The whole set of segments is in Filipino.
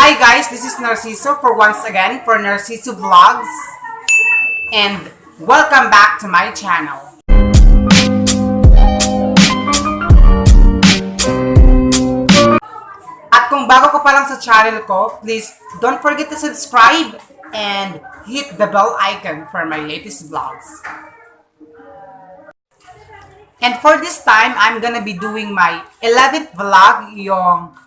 Hi guys, this is Narciso for once again for Narciso Vlogs and welcome back to my channel. At kung bago ka pa lang sa channel ko, please don't forget to subscribe and hit the bell icon for my latest vlogs. And for this time, I'm gonna be doing my 11th vlog, yung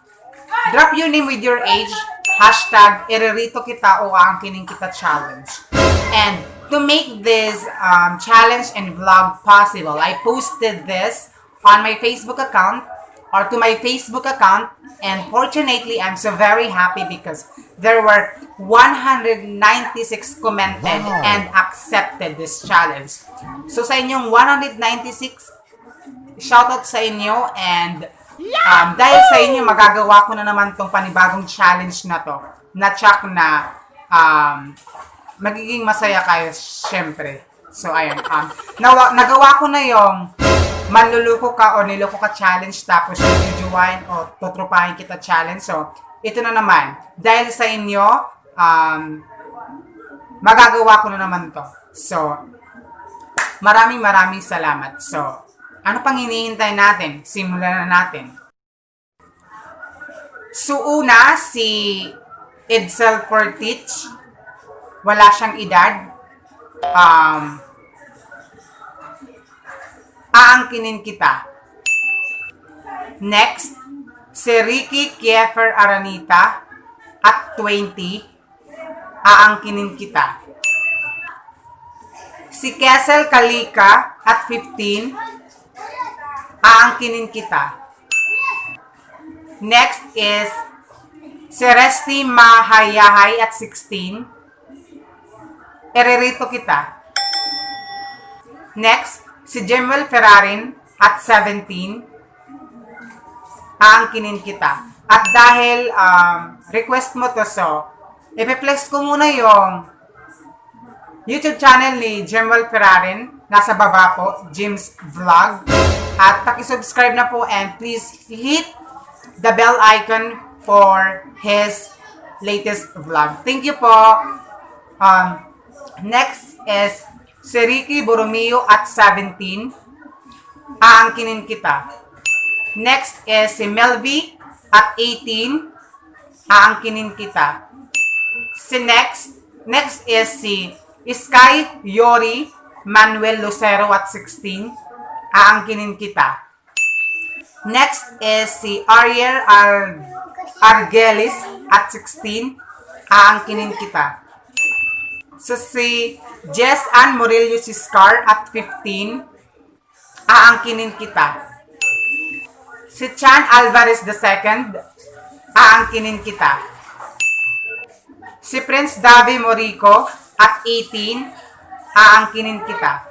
drop your name with your age, hashtag iririto kita o aangkinin kita challenge. And to make this challenge and vlog possible, I posted this on my Facebook account or to my Facebook account, and fortunately, I'm so very happy because there were 196 commented and accepted this challenge. So sa inyong 196, shoutout sa inyo, and dahil sa inyo, magagawa ko na naman tong panibagong challenge na to. Na-check na magiging masaya kayo, syempre. So, ayan. Nagawa ko na yung manluluko ka o niloko ka challenge, tapos jujuwain o tutrupahin kita challenge. So, ito na naman. Dahil sa inyo, magagawa ko na naman to. So, maraming salamat. So, ano pang hinihintay natin? Simulan na natin. So, una, si Edsel Cortich. Wala siyang edad. Aangkinin kita. Next, si Ricky Kiefer Aranita at 20. Aangkinin kita. Si Kessel Kalika at 15. Aangkinin kita. Next is si Resty Mahayahay at 16. Iririto kita. Next, si Jemuel Ferrarin at 17. Aangkinin kita. At dahil request mo to, so ipi-flex ko muna yung YouTube channel ni Jemuel Ferrarin. Nasa baba po, Jim's Vlog. At paki-subscribe na po, and please hit the bell icon for his latest vlog. Thank you po. Next is si Ricky Borromeo at 17. Aangkinin kita. Next is si Melvy at 18. Aangkinin kita. Next is si Sky Yori Manuel Lucero at 16. Aangkinin kita. Next is si Ariel Argelis at 16. Aangkinin kita. So si Jess Ann Murillo Siscar at 15. Aangkinin kita. Si Chan Alvarez II. Aangkinin kita. Si Prince Davi Morico at 18. Aangkinin kita.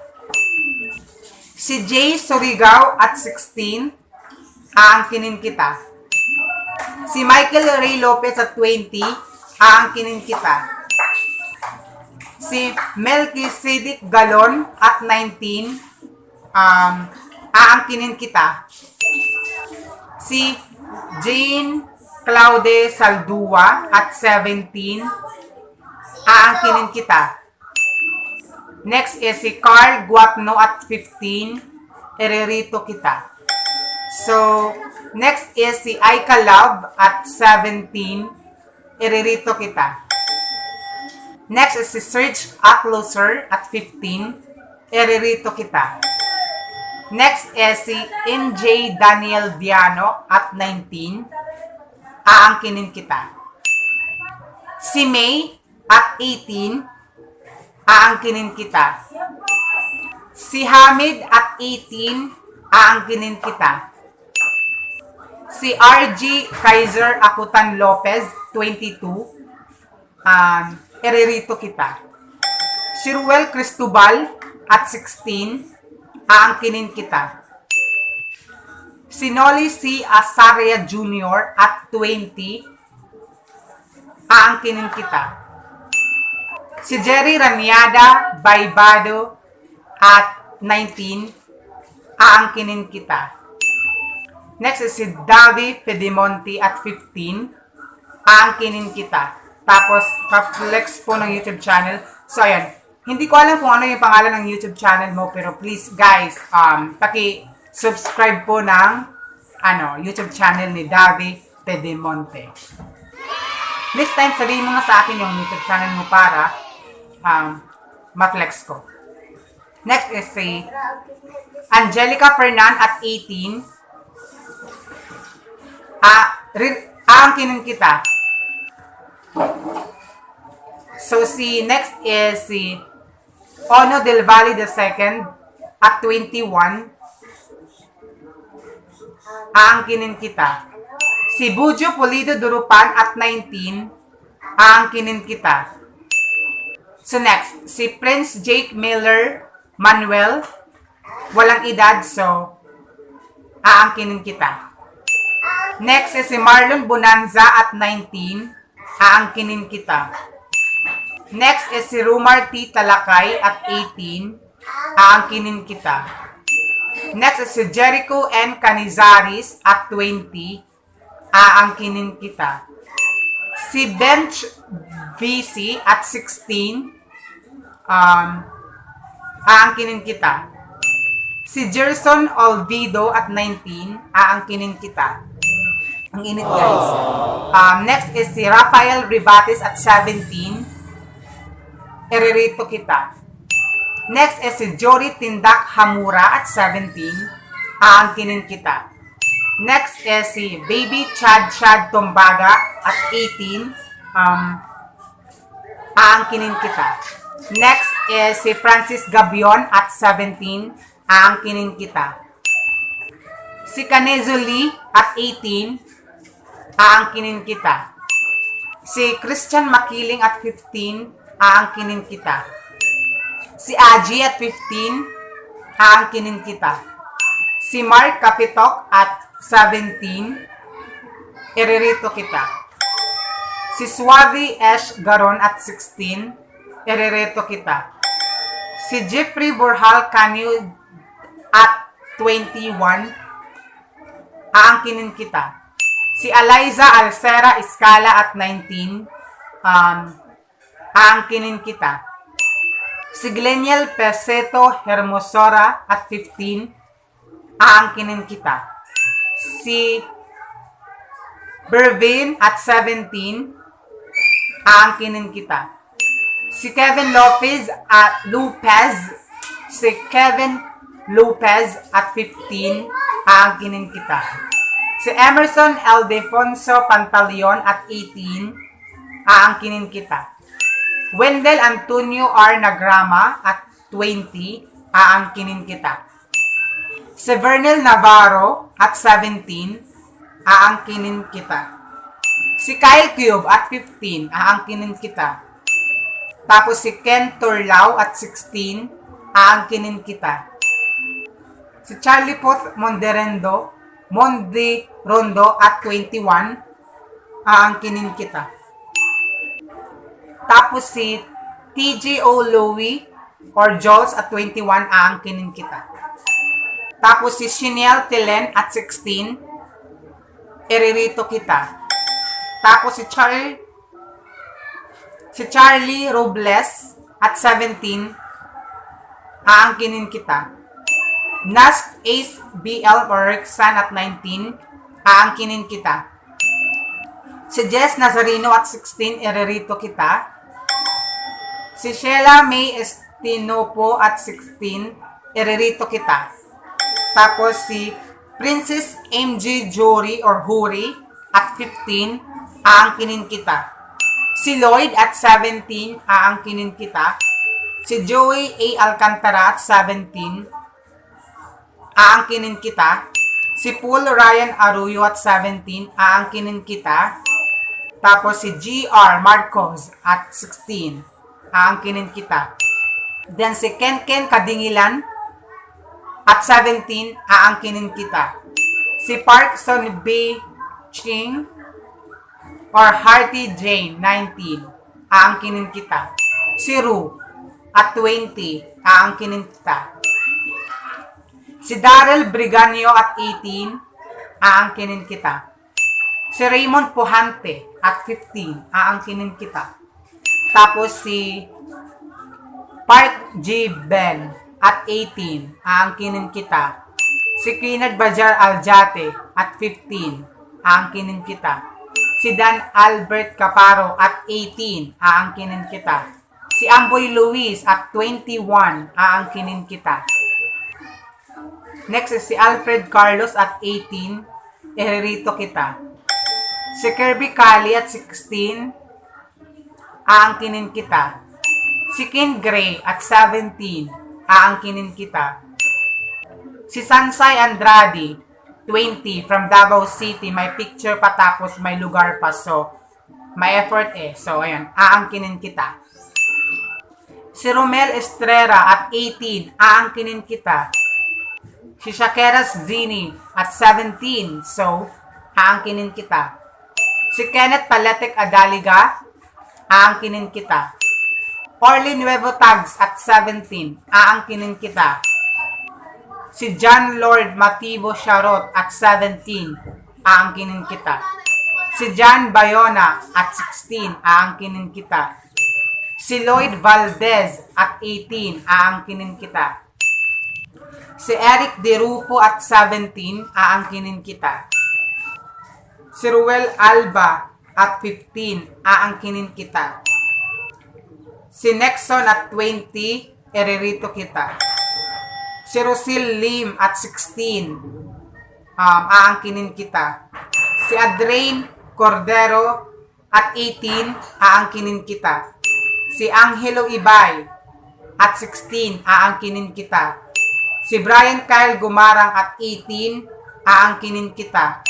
Si Jay Surigao at 16. Aangkinin kita. Si Michael Ray Lopez at 20. Aangkinin kita. Si Melchizedek Galon at 19. Aangkinin kita. Si Jane Claude Saldua at 17. Aangkinin kita. Next is si Carl Guapno at 15. Iririto kita. So, next is si Aika Love at 17. Iririto kita. Next is si Serge Akloser at 15. Iririto kita. Next is si NJ Daniel Diano at 19. Aangkinin kita. Si May at 18. Aangkinin kita. Si Hamid at 18. Aangkinin kita. Si RG Kaiser Akutan Lopez, 22. Iririto kita. Si Ruel Cristobal at 16. Aangkinin kita. Si Nolly C. Asaria Jr. at 20. Aangkinin kita. Si Jerry Raniada Baibado at 19. Aangkinin kita. Next is si Davi Pedimonte at 15. aangkinin kita. Tapos, flex po ng YouTube channel. So, ayan. Hindi ko alam kung ano yung pangalan ng YouTube channel mo, pero please, guys, paki-subscribe po ng YouTube channel ni Davi Pedemonte. Next time, sabihin mo nga sa akin yung YouTube channel mo para ma-flex ko. Next is si Angelica Fernan at 18. Aangkinin kita. So, next is si Ono Del Valle II at 21. Aangkinin kita. Si Bujo Pulido Durupan at 19. Aangkinin kita. So, next, si Prince Jake Miller Manuel. Walang edad, so aangkinin kita. Next is si Marlon Bonanza at 19. Aangkinin kita. Next is si Rumar T. Talakay at 18. Aangkinin kita. Next is si Jericho N. Canizares at 20. Aangkinin kita. Si Bench VC at 16. Aangkinin kita. Si Gerson Olvido at 19. Aangkinin kita. Ang init, guys. Next is si Rafael Ribates at 17. Iririto kita. Next is si Jory Tindak Hamura at 17. Aangkinin kita. Next is si Baby Chad Tombaga at 18. Aangkinin kita. Next is si Francis Gabion at 17. Aangkinin kita. Si Canezo Lee at 18. Aangkinin kita. Si Christian Makiling at 15. Aangkinin kita. Si Aji at 15. Aangkinin kita. Si Mark Kapitok at 17. Iririto kita. Si Suave Esh Garon at 16. Iririto kita. Si Jeffrey Borhal Canyo at 21. Aangkinin kita. Si Eliza Alcera Escala at 19. Aangkinin kita. Si Gleniel Peseto Hermosora at 15. Aangkinin kita. Si Bervin at 17. Aangkinin kita. Si Kevin Lopez at Si Kevin Lopez at 15. Aangkinin kita. Si Emerson Aldefonso Pantaleon at 18. Aangkinin kita. Wendell Antonio R. Nagrama at 20. Aangkinin kita. Si Vernel Navarro at 17. Aangkinin kita. Si Kyle Cube at 15. Aangkinin kita. Tapos si Ken Turlao at 16. Aangkinin kita. Si Charlie Poth Monderondo at 21. Aangkinin kita. Tapos si TJO Louie or Jules at 21. Aangkinin kita. Tapos si Chanel Telen at 16. Iririto kita. Tapos si Charlie Robles at 17. Aangkinin kita. Nask Ace BL or Rexan at 19. Aangkinin kita. Si Jess Nazarino at 16. Iririto kita. Si Sheila May Estinopo at 16. Iririto kita. Tapos si Princess MG Jory or Huri at 15. Aangkinin kita. Si Lloyd at 17. Aangkinin kita. Si Joey A. Alcantara at 17. Aangkinin kita. Si Paul Ryan Arroyo at 17. Aangkinin kita. Tapos si GR Marcos at 16. Aangkinin kita. Then si Ken Kadingilan at 17. Aangkinin kita. Si Parkson B. Ching or Hearty Jane 19. Aangkinin kita. Si Ru at 20. Aangkinin kita. Si Daryl Briganio at 18. Aangkinin kita. Si Raymond Puhante at 15, aangkinin kita. Tapos si Park G. Ben at 18, aangkinin kita. Si Kenneth Bajar Aljate at 15, aangkinin kita. Si Dan Albert Caparo at 18, aangkinin kita. Si Amboy Luis at 21, aangkinin kita. Next is si Alfred Carlos at 18, iririto kita. Si Kirby Cali at 16, aangkinin kita. Si Ken Gray at 17, aangkinin kita. Si Sansay Andrade, 20, from Davao City. May picture pa tapos may lugar pa. So, may effort eh. So, ayan, aangkinin kita. Si Romel Estrera at 18, aangkinin kita. Si Shakeras Zini at 17, so, aangkinin kita. Si Kenneth Paletic Adaliga, aangkinin kita. Orly Nuevo Tags at 17, aangkinin kita. Si John Lord Mativo Charot at 17, aangkinin kita. Si John Bayona at 16, aangkinin kita. Si Lloyd Valdez at 18, aangkinin kita. Si Eric De Rufo at 17, aangkinin kita. Si Ruel Alba at 15, aangkinin kita. Si Nexon at 20, iririto kita. Si Rosil Lim at 16, aangkinin kita. Si Adrain Cordero at 18, aangkinin kita. Si Angelo Ibay at 16, aangkinin kita. Si Brian Kyle Gumarang at 18, aangkinin kita.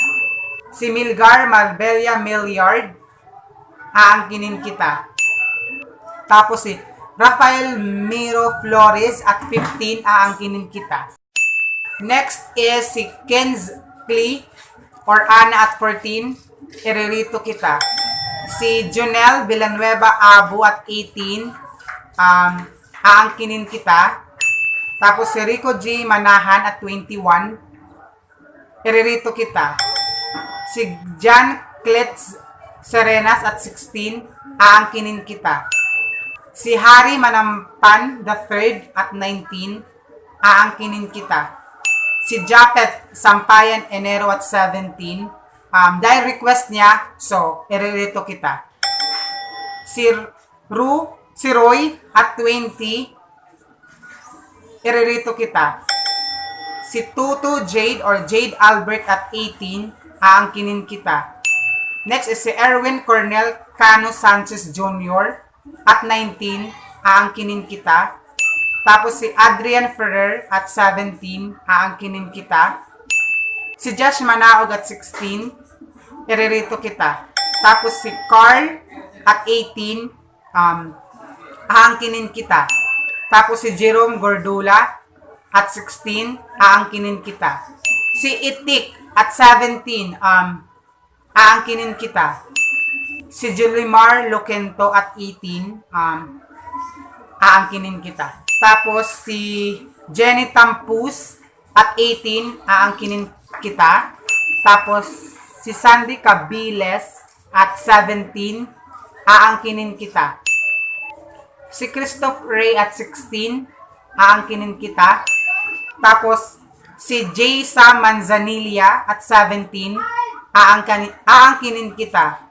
Si Milgar Marbella Milliard, aangkinin kita. Tapos si Rafael Miro Flores at 15, aangkinin kita. Next is si Kenz Klee or Ana at 14, iririto kita. Si Jonel Villanueva Abu at 18, aangkinin kita. Tapos si Rico G. Manahan at 21, iririto kita. Si John Klitz Serenas at 16, aangkinin kita. Si Harry Manampan III at 19, aangkinin kita. Si Japet Sampayan Enero at 17, dahil request niya, so, iririto kita. Si Roy at 20, iririto kita. Si Tutu Jade or Jade Albert at 18, aangkinin kita. Next is si Erwin Cornel Cano Sanchez Jr. at 19, aangkinin kita. Tapos si Adrian Ferrer at 17, aangkinin kita. Si Josh Manaog at 16, iririto kita. Tapos si Carl at 18, aangkinin kita. Tapos si Jerome Gordula at 16, aangkinin kita. Si Itik at 17, aangkinin kita. Si Julimar Loquento at 18, aangkinin kita. Tapos si Jenny Tampus at 18, aangkinin kita. Tapos si Sandy Cabiles at 17, aangkinin kita. Si Christoph Ray at 16, aangkinin kita. Tapos si Jaysa Manzanilla at 17, aangkinin kita.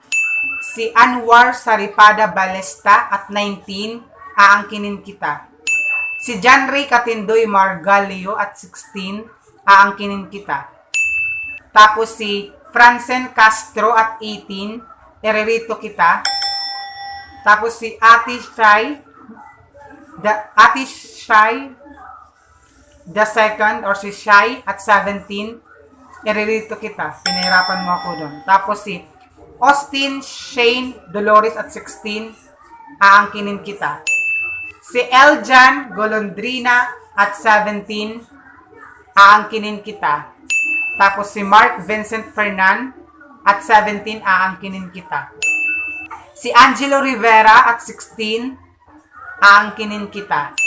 Si Anwar Saripada Balesta at 19, aangkinin kita. Si John Ray Katindoy Margalio at 16, aangkinin kita. Tapos si Francen Castro at 18, iririto kita. Tapos si Ati Shai the second or si Shai at 17, iririto kita. Pinahirapan mo ako doon. Tapos si Austin Shane Dolores at 16, aangkinin kita. Si Eljan Golondrina at 17, aangkinin kita. Tapos si Mark Vincent Fernan at 17, aangkinin kita. Si Angelo Rivera at 16, aangkinin kita.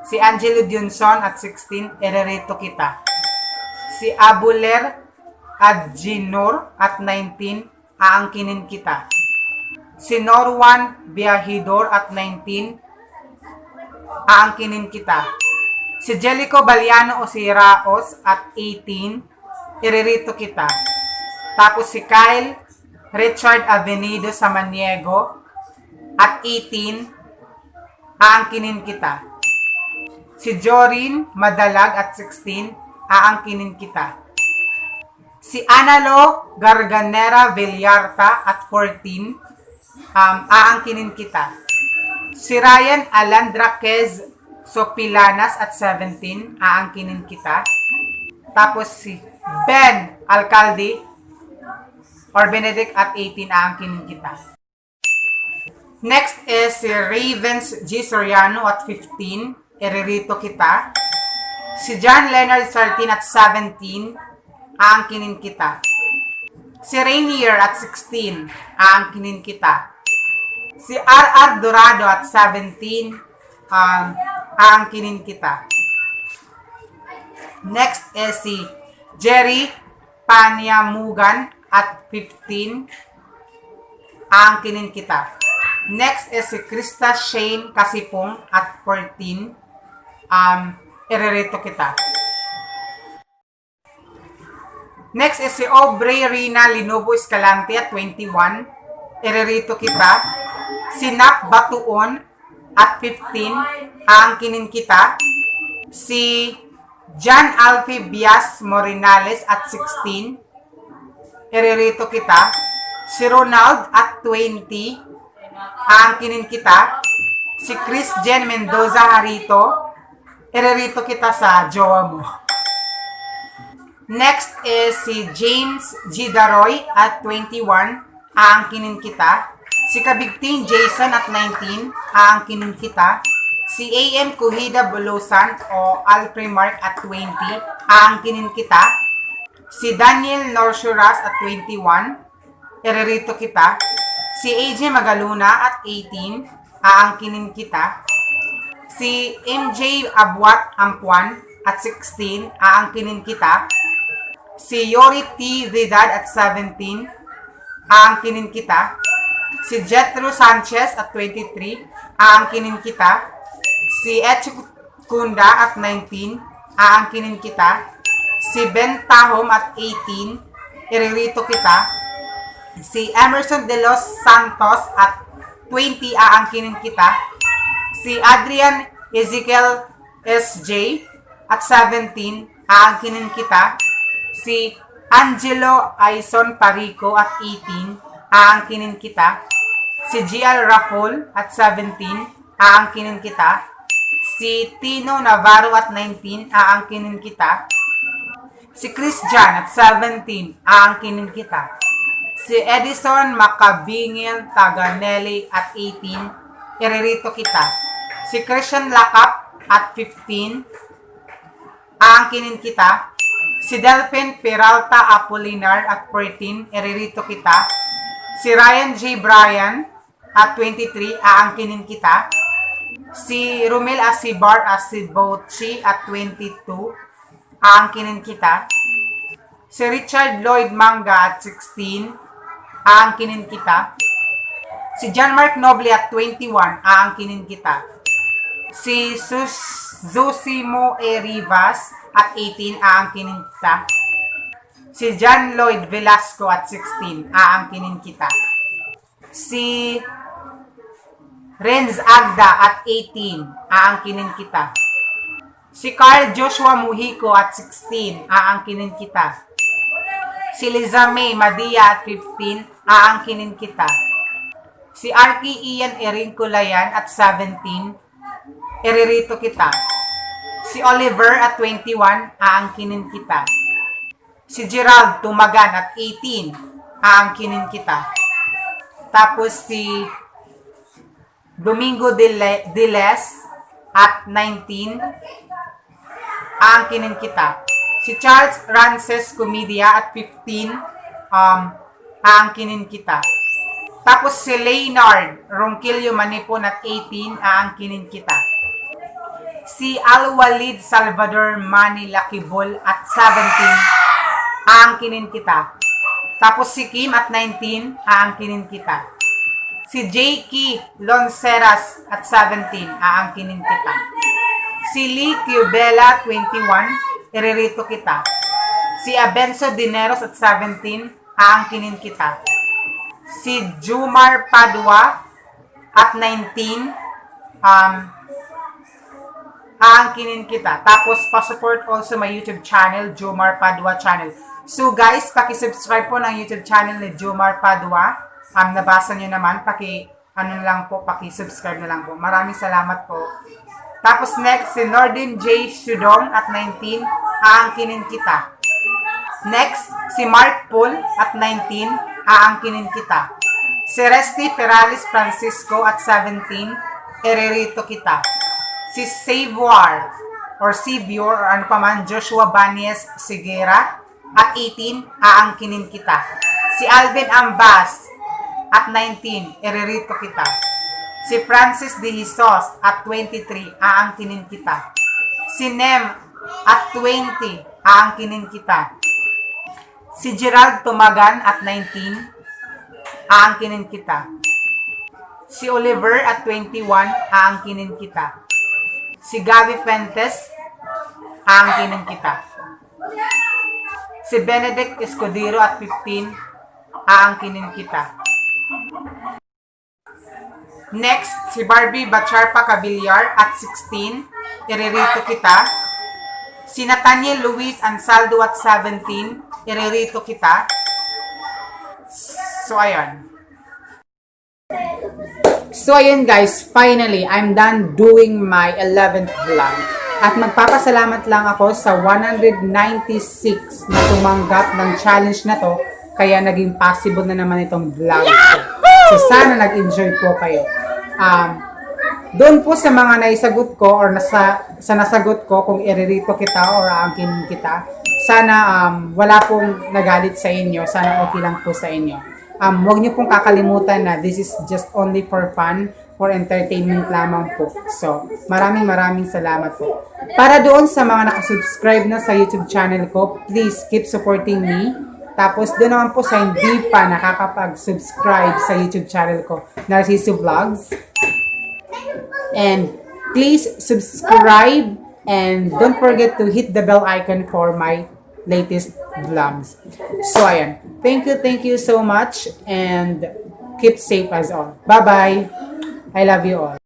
Si Angelo Dionson at 16, iririto kita. Si Abuler Adjinur at 19, aangkinin kita. Si Norwan Biahidor at 19, aangkinin kita. Si Jellico Baliano o si Raos at 18, iririto kita. Tapos si Kyle Richard Avenido Samaniego at 18, aangkinin kita. Si Jorin Madalag at 16, aangkinin kita. Si Analo Garganera Villarta at 14, aangkinin kita. Si Ryan Alandraquez Sopilanas at 17, aangkinin kita. Tapos si Ben Alcalde or Benedict at 18, aangkinin kita. Next is si Ravens G. Soriano at 15, iririto kita. Si John Leonard Sartin at 17, aangkinin kita. Si Rainier at 16, aangkinin kita. Si R.R. Dorado at 17, aangkinin kita. Next is si Jerry Panyamugan at 15, aangkinin kita. Next is si Krista Shane Kasipong at 14, iririto kita. Next is si Aubrey Rina Linobo Escalante at 21, iririto kita. Si Nak Batuon at 15, aangkinin kita. Si John Alfie Bias Morinales at 16, iririto kita. Si Ronald at 20, aangkinin kita. Si Chris Jen Mendoza Harito, iririto kita sa jowa mo. Next is si James G. Daroy at 21, aangkinin kita. Si Kabigting Jason at 19, aangkinin kita. Si A.M. Kuhida Bulusan o Alprimark at 20, aangkinin kita. Si Daniel Norsuras at 21, iririto kita. Si AJ Magaluna at 18, aangkinin kita. Si MJ Abuat Ampuan at 16, aangkinin kita. Si Yori T. Vidad at 17, aangkinin kita. Si Jetro Sanchez at 23, aangkinin kita. Si Echi Kunda at 19, aangkinin kita. Si Ben Tahom at 18, iririto kita. Si Emerson De Los Santos at 20, aangkinin kita. Si Adrian Ezekiel S.J. at 17, aangkinin kita. Si Angelo Aison Parico at 18, aangkinin kita. Si GL Rapol at 17, aangkinin kita. Si Tino Navarro at 19, aangkinin kita. Si Chris Jan at 17, aangkinin kita. Si Edison Macabingil Taganelli at 18, iririto kita. Si Christian Lakap at 15, aangkinin kita. Si Delphine Peralta Apolinar at 14, iririto kita. Si Ryan J. Bryan at 23, aangkinin kita. Si Romel Asibar Asibochi at 22, aangkinin kita. Si Richard Lloyd Manga at 16, aangkinin kita. Si John Mark Noble at 21, aangkinin kita. Si Zosimo E. Rivas at 18, aangkinin kita. Si John Lloyd Velasco at 16, aangkinin kita. Si Renz Agda at 18, aangkinin kita. Si Carl Joshua Mujico at 16, aangkinin kita. Si Liza May Madia at 15, aangkinin kita. Si Arky Ian Erinculayan at 17, iririto kita. Si Oliver at 21, aangkinin kita. Si Gerald Tumagan at 18, aangkinin kita. Tapos si Domingo Diles at 19, aangkinin kita. Si Charles Rances Comedia at 15, aangkinin kita. Tapos si Leonard Ronquillo Manipon at 18, aangkinin kita. Si Al-Walid Salvador Mani Lakibol at 17, aangkinin kita. Tapos si Kim at 19, aangkinin kita. Si Jakey Lonceras at 17, aangkinin kita. Si Lee Cubela, 21, iririto kita. Si Abenzo Dineros at 17, aangkinin kita. Si Jumar Padua at 19, aangkinin kita. Tapos, pa-support also my YouTube channel, Jomar Padua channel. So guys, paki-subscribe po ng YouTube channel ni Jomar Padua. Nabasa nyo naman, paki-subscribe na lang po. Maraming salamat po. Tapos next, si Nordin J. Sudong at 19, aangkinin kita. Next, si Mark Paul at 19, aangkinin kita. Si Resty Perales Francisco at 17, iririto kita. Si Savior or ano pa man, Joshua Banies Sigera at 18, aangkinin kita. Si Alvin Ambas at 19, iririto kita. Si Francis De Jesus at 23, aangkinin kita. Si Nem at 20, aangkinin kita. Si Gerald Tumagan at 19, aangkinin kita. Si Oliver at 21, aangkinin kita. Si Gabi Pentes, aangkinin kita. Si Benedict Escudero at 15, aangkinin kita. Next, si Barbie Bacharpa Cabillar at 16, iririto kita. Si Nathaniel Luis Ansaldo at 17, iririto kita. So, ayun. So, ayun guys, finally, I'm done doing my 11th vlog. At magpapasalamat lang ako sa 196 na tumanggap ng challenge na to, kaya naging possible na naman itong vlog ko. So, sana nag-enjoy po kayo. Doon po sa mga naisagot ko or sa nasagot ko kung iririto kita or aangkinin kita, sana wala pong nagalit sa inyo. Sana okay lang po sa inyo. Huwag niyo pong kakalimutan na this is just only for fun, for entertainment lamang po. So, maraming salamat po. Para doon sa mga nakasubscribe na sa YouTube channel ko, please keep supporting me. Tapos, doon naman po sa hindi pa nakakapag-subscribe sa YouTube channel ko, Narciso Vlogs. And please subscribe and don't forget to hit the bell icon for my latest vlogs. So, ayan. Thank you so much and keep safe as all. Bye-bye. I love you all.